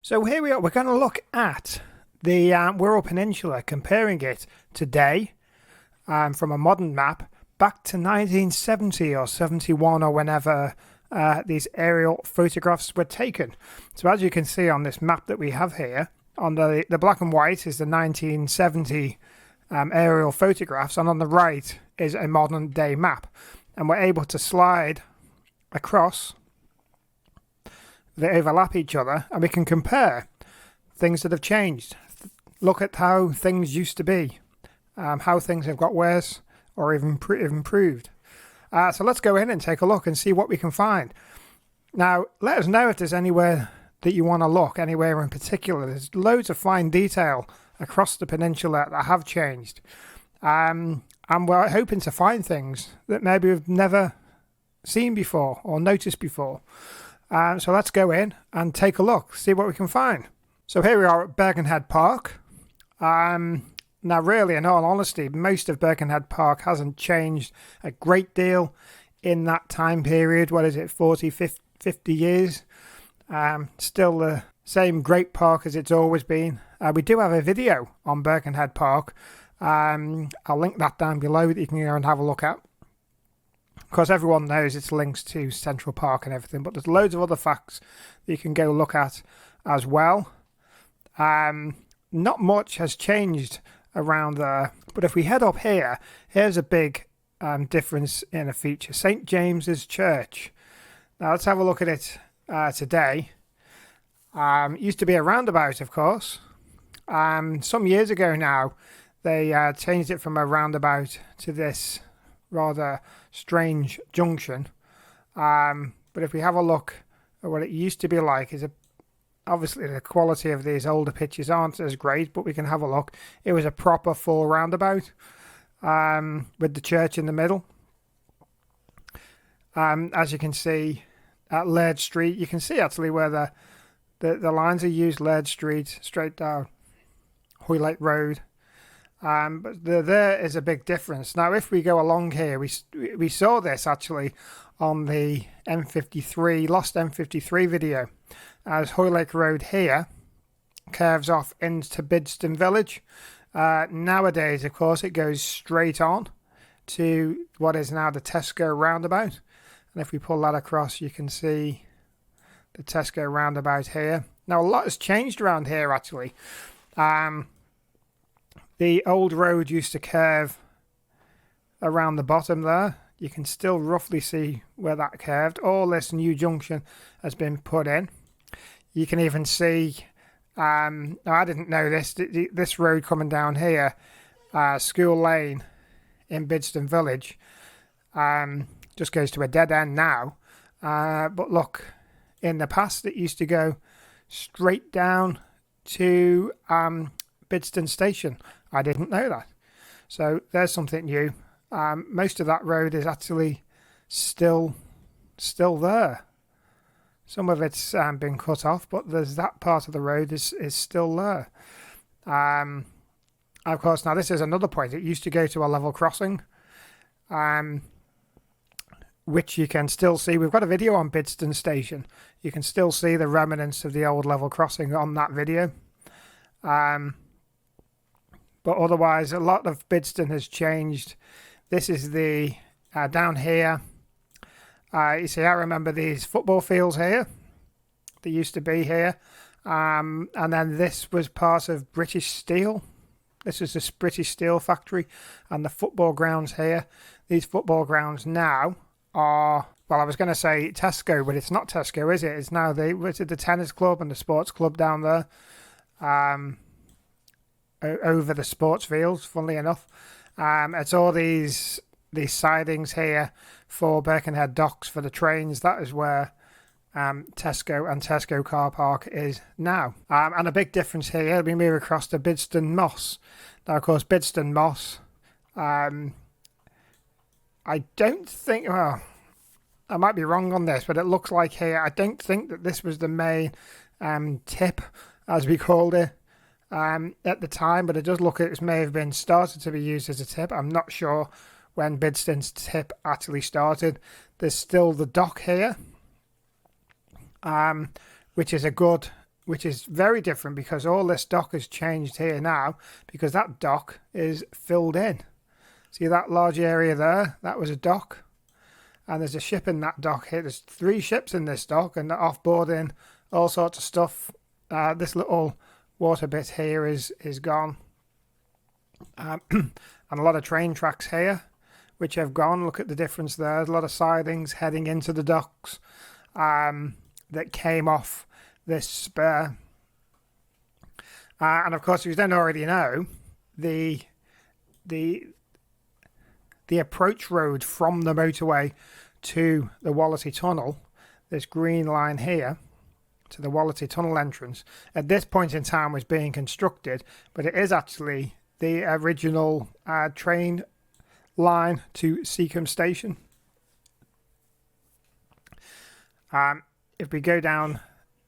So here we are, we're going to look at the Wirral Peninsula, comparing it today from a modern map back to 1970 or 71 or whenever these aerial photographs were taken. So as you can see on this map that we have here, on the black and white is the 1970 aerial photographs, and on the right is a modern day map. And we're able to slide across. They overlap each other, and we can compare things that have changed. Look at how things used to be, how things have got worse or even improved. So let's go in and take a look and see what we can find. Now, let us know if there's anywhere that you want to look, anywhere in particular. There's loads of fine detail across the peninsula that have changed. And we're hoping to find things that maybe we've never seen before or noticed before. So let's go in and take a look, see what we can find. So here we are at Bergenhead Park. Now really, in all honesty, most of Bergenhead Park hasn't changed a great deal in that time period. What is it, 40, 50 years? Still the same great park as it's always been. We do have a video on Bergenhead Park. I'll link that down below that you can go and have a look at. Of course, everyone knows it's links to Central Park and everything, but there's loads of other facts that you can go look at as well. Not much has changed around there, but if we head up here, here's a big difference in a feature. St. James's Church. Now let's have a look at it today. It used to be a roundabout, of course. Some years ago now, they changed it from a roundabout to this rather strange junction. But if we have a look at what it used to be like, obviously the quality of these older pictures aren't as great, but we can have a look. It was a proper full roundabout with the church in the middle. As you can see at Laird Street, you can see actually where the lines are used. Laird Street, straight down Hoylake Road. But there is a big difference. Now, if we go along here, we saw this actually on the M53, Lost M53 video, as Hoylake Road here curves off into Bidston Village. Nowadays, of course, it goes straight on to what is now the Tesco roundabout. And if we pull that across, you can see the Tesco roundabout here. Now, a lot has changed around here, actually. The old road used to curve around the bottom there. You can still roughly see where that curved. All this new junction has been put in. You can even see, now I didn't know this road coming down here, School Lane in Bidston Village, just goes to a dead end now. But look, in the past it used to go straight down to Bidston Station. I didn't know that. So there's something new. Most of that road is actually still there. Some of it's been cut off, but there's that part of the road is still there. Of course, now this is another point. It used to go to a level crossing, which you can still see. We've got a video on Bidston Station. You can still see the remnants of the old level crossing on that video. But otherwise, a lot of Bidston has changed. This is the down here. You see, I remember these football fields here. They used to be here. And then this was part of British Steel. This is the British Steel factory. And the football grounds here. These football grounds now are, well, I was going to say Tesco, but it's not Tesco, is it? It's now the tennis club and the sports club down there. Over the sports fields, funnily enough. It's all these sidings here for Bergenhead Docks for the trains. That is where Tesco and Tesco car park is now. And a big difference here, we move across to Bidston Moss. Now, of course, Bidston Moss, I don't think, well, I might be wrong on this, but it looks like here, I don't think that this was the main tip, as we called it, at the time, but it does look like it may have been started to be used as a tip. I'm not sure when Bidston's tip actually started. There's still the dock here, which is a good which is very different because all this dock has changed here now because that dock is filled in. See that large area there? That was a dock. And there's a ship in that dock here. There's 3 ships in this dock and they're offboarding all sorts of stuff. This little water bit here is gone. And a lot of train tracks here, which have gone. Look at the difference there. There's a lot of sidings heading into the docks that came off this spur. And of course, if you don't already know, the approach road from the motorway to the Wallasey Tunnel, this green line here, to the Wallasey Tunnel entrance, at this point in time was being constructed, but it is actually the original train line to Seacombe Station. If we go down,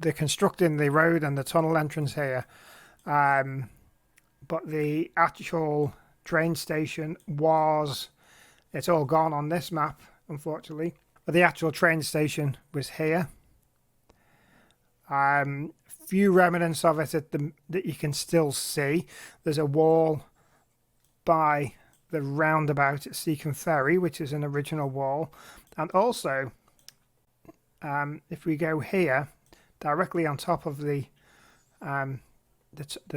they're constructing the road and the tunnel entrance here, but the actual train station it's all gone on this map, unfortunately, but the actual train station was here. Few remnants of it that you can still see. There's a wall by the roundabout at Seacombe Ferry, which is an original wall, and also if we go here directly on top of the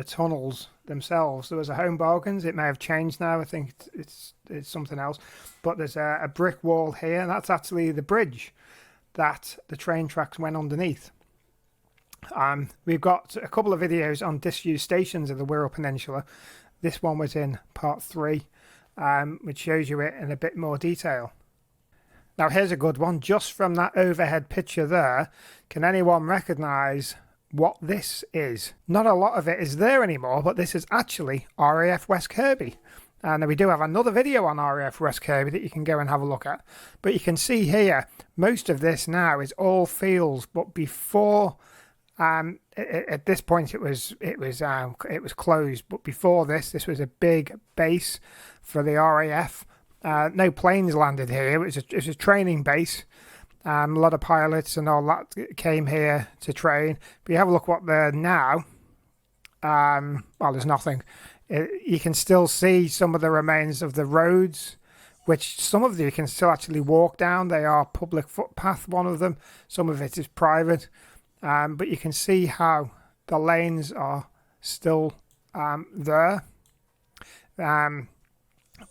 tunnels themselves, there was a Home Bargains. It may have changed now. I think it's something else, but there's a brick wall here, and that's actually the bridge that the train tracks went underneath. We've got a couple of videos on disused stations of the Wirral Peninsula. This one was in part 3, which shows you it in a bit more detail. Now here's a good one. Just from that overhead picture there, can anyone recognise what this is? Not a lot of it is there anymore, but this is actually Raf West Kirby. And we do have another video on Raf West Kirby that you can go and have a look at. But you can see here, most of this now is all fields, but before... at this point it was closed, but before this was a big base for the RAF. No planes landed here. It was a training base. A lot of pilots and all that came here to train. But you have a look what they're now. Well, there's nothing. You can still see some of the remains of the roads, which some of you can still actually walk down. They are public footpath, one of them. Some of it is private. But you can see how the lanes are still there.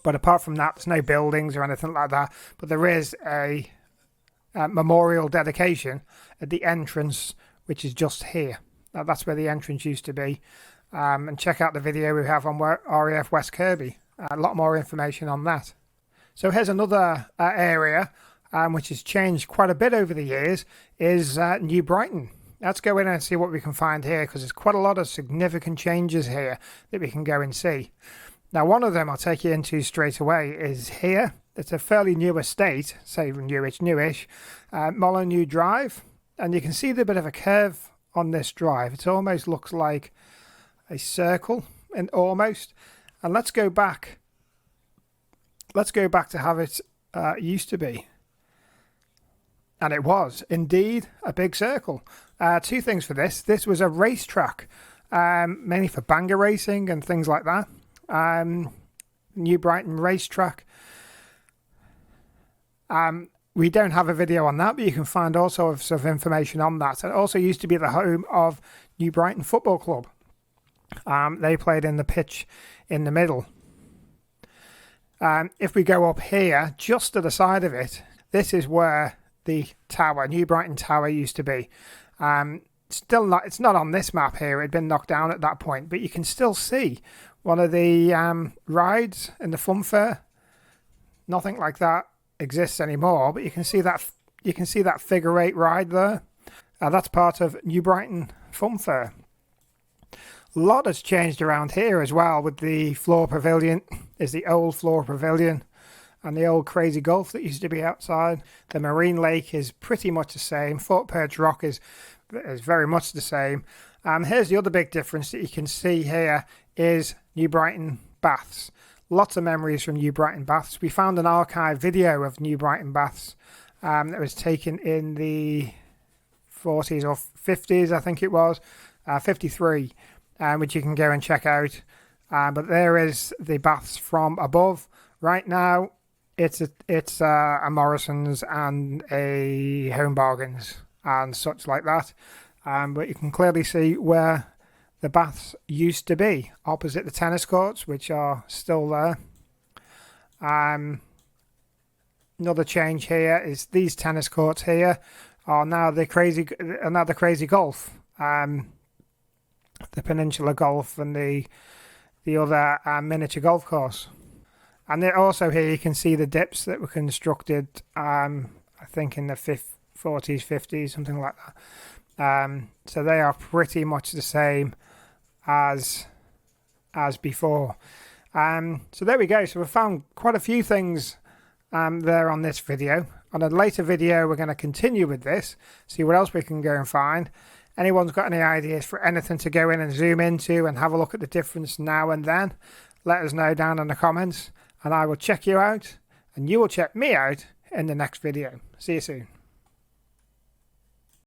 But apart from that, there's no buildings or anything like that. But there is a memorial dedication at the entrance, which is just here. That's where the entrance used to be. And check out the video we have on RAF West Kirby. A lot more information on that. So here's another area which has changed quite a bit over the years, is New Brighton. Let's go in and see what we can find here, because there's quite a lot of significant changes here that we can go and see. Now, one of them I'll take you into straight away is here. It's a fairly new estate, say newish, Molyneux Drive. And you can see the bit of a curve on this drive. It almost looks like a circle, and almost. And let's go back. Let's go back to how it used to be. And it was indeed a big circle. 2 things for this. This was a racetrack, mainly for banger racing and things like that. New Brighton racetrack. We don't have a video on that, but you can find all sorts of information on that. It also used to be the home of New Brighton Football Club. They played in the pitch in the middle. If we go up here, just to the side of it, this is where the tower, New Brighton Tower, used to be. Still not. It's not on this map here. It had been knocked down at that point, but you can still see one of the rides in the fun fair. Nothing like that exists anymore, but you can see that. You can see that figure 8 ride there. That's part of New Brighton Fun Fair. A lot has changed around here as well. With the floor pavilion, is the old floor pavilion. And the old Crazy Gulf that used to be outside. The Marine Lake is pretty much the same. Fort Perch Rock is very much the same. Here's the other big difference that you can see here is New Brighton Baths. Lots of memories from New Brighton Baths. We found an archive video of New Brighton Baths that was taken in the 40s or 50s, I think it was. 53, which you can go and check out. But there is the baths from above. Right now, it's a Morrison's and a Home Bargains and such like that. But you can clearly see where the baths used to be, opposite the tennis courts, which are still there. Another change here is these tennis courts here are now the crazy golf, the Peninsula Golf and the other miniature golf course. And then also here you can see the dips that were constructed, I think in the 40s, 50s, something like that. So they are pretty much the same as before. So there we go. So we found quite a few things there on this video. On a later video, we're going to continue with this, see what else we can go and find. Anyone's got any ideas for anything to go in and zoom into and have a look at the difference now and then, let us know down in the comments, and I will check you out, and you will check me out in the next video. See you soon.